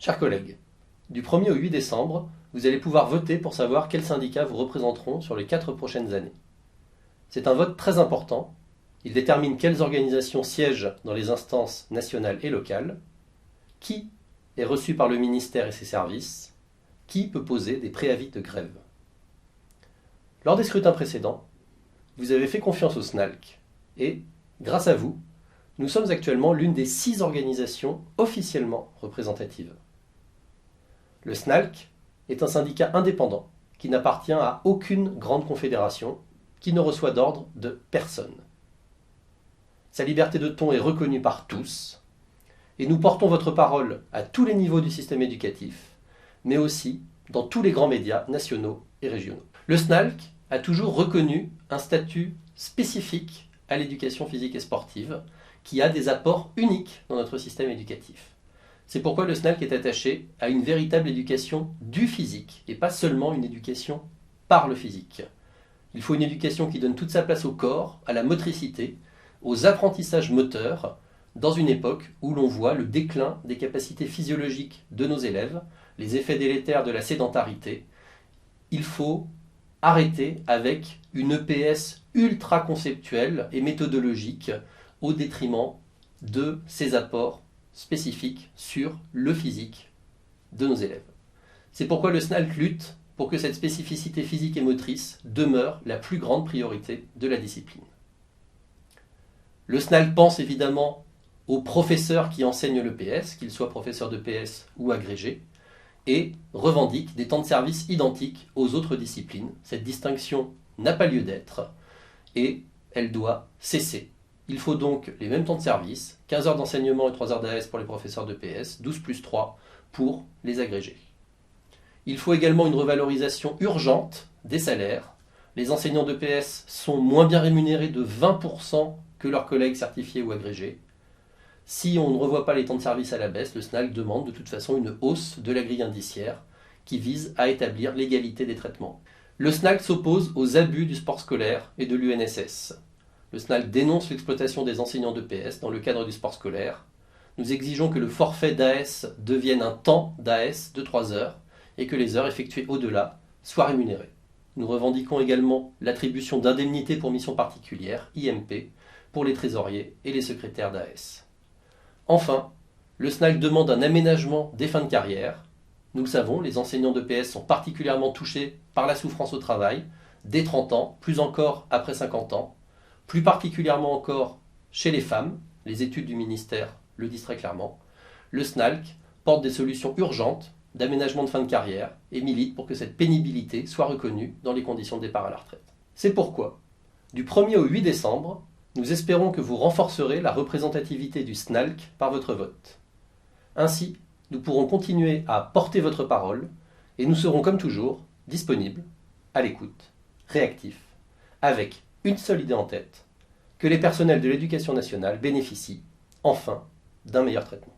Chers collègues, du 1er au 8 décembre, vous allez pouvoir voter pour savoir quels syndicats vous représenteront sur les 4 prochaines années. C'est un vote très important. Il détermine quelles organisations siègent dans les instances nationales et locales, qui est reçu par le ministère et ses services, qui peut poser des préavis de grève. Lors des scrutins précédents, vous avez fait confiance au SNALC et, grâce à vous, nous sommes actuellement l'une des 6 organisations officiellement représentatives. Le SNALC est un syndicat indépendant qui n'appartient à aucune grande confédération, qui ne reçoit d'ordre de personne. Sa liberté de ton est reconnue par tous, et nous portons votre parole à tous les niveaux du système éducatif, mais aussi dans tous les grands médias nationaux et régionaux. Le SNALC a toujours reconnu un statut spécifique à l'éducation physique et sportive, qui a des apports uniques dans notre système éducatif. C'est pourquoi le SNALC est attaché à une véritable éducation du physique, et pas seulement une éducation par le physique. Il faut une éducation qui donne toute sa place au corps, à la motricité, aux apprentissages moteurs, dans une époque où l'on voit le déclin des capacités physiologiques de nos élèves, les effets délétères de la sédentarité. Il faut arrêter avec une EPS ultra conceptuelle et méthodologique au détriment de ces apports spécifiques sur le physique de nos élèves. C'est pourquoi le SNALC lutte pour que cette spécificité physique et motrice demeure la plus grande priorité de la discipline. Le SNALC pense évidemment aux professeurs qui enseignent le PS, qu'ils soient professeurs de PS ou agrégés, et revendique des temps de service identiques aux autres disciplines. Cette distinction n'a pas lieu d'être et elle doit cesser. Il faut donc les mêmes temps de service, 15 heures d'enseignement et 3 heures d'AS pour les professeurs de PS, 12 plus 3 pour les agrégés. Il faut également une revalorisation urgente des salaires. Les enseignants de PS sont moins bien rémunérés de 20% que leurs collègues certifiés ou agrégés. Si on ne revoit pas les temps de service à la baisse, le SNALC demande de toute façon une hausse de la grille indiciaire qui vise à établir l'égalité des traitements. Le SNALC s'oppose aux abus du sport scolaire et de l'UNSS. Le SNALC dénonce l'exploitation des enseignants de PS dans le cadre du sport scolaire. Nous exigeons que le forfait d'AS devienne un temps d'AS de 3 heures et que les heures effectuées au-delà soient rémunérées. Nous revendiquons également l'attribution d'indemnités pour mission particulière, IMP, pour les trésoriers et les secrétaires d'AS. Enfin, le SNALC demande un aménagement des fins de carrière. Nous le savons, les enseignants de PS sont particulièrement touchés par la souffrance au travail, dès 30 ans, plus encore après 50 ans, plus particulièrement encore chez les femmes, les études du ministère le disent très clairement. Le SNALC porte des solutions urgentes d'aménagement de fin de carrière et milite pour que cette pénibilité soit reconnue dans les conditions de départ à la retraite. C'est pourquoi, du 1er au 8 décembre, nous espérons que vous renforcerez la représentativité du SNALC par votre vote. Ainsi, nous pourrons continuer à porter votre parole et nous serons comme toujours disponibles, à l'écoute, réactifs, avec une seule idée en tête, que les personnels de l'éducation nationale bénéficient, enfin, d'un meilleur traitement.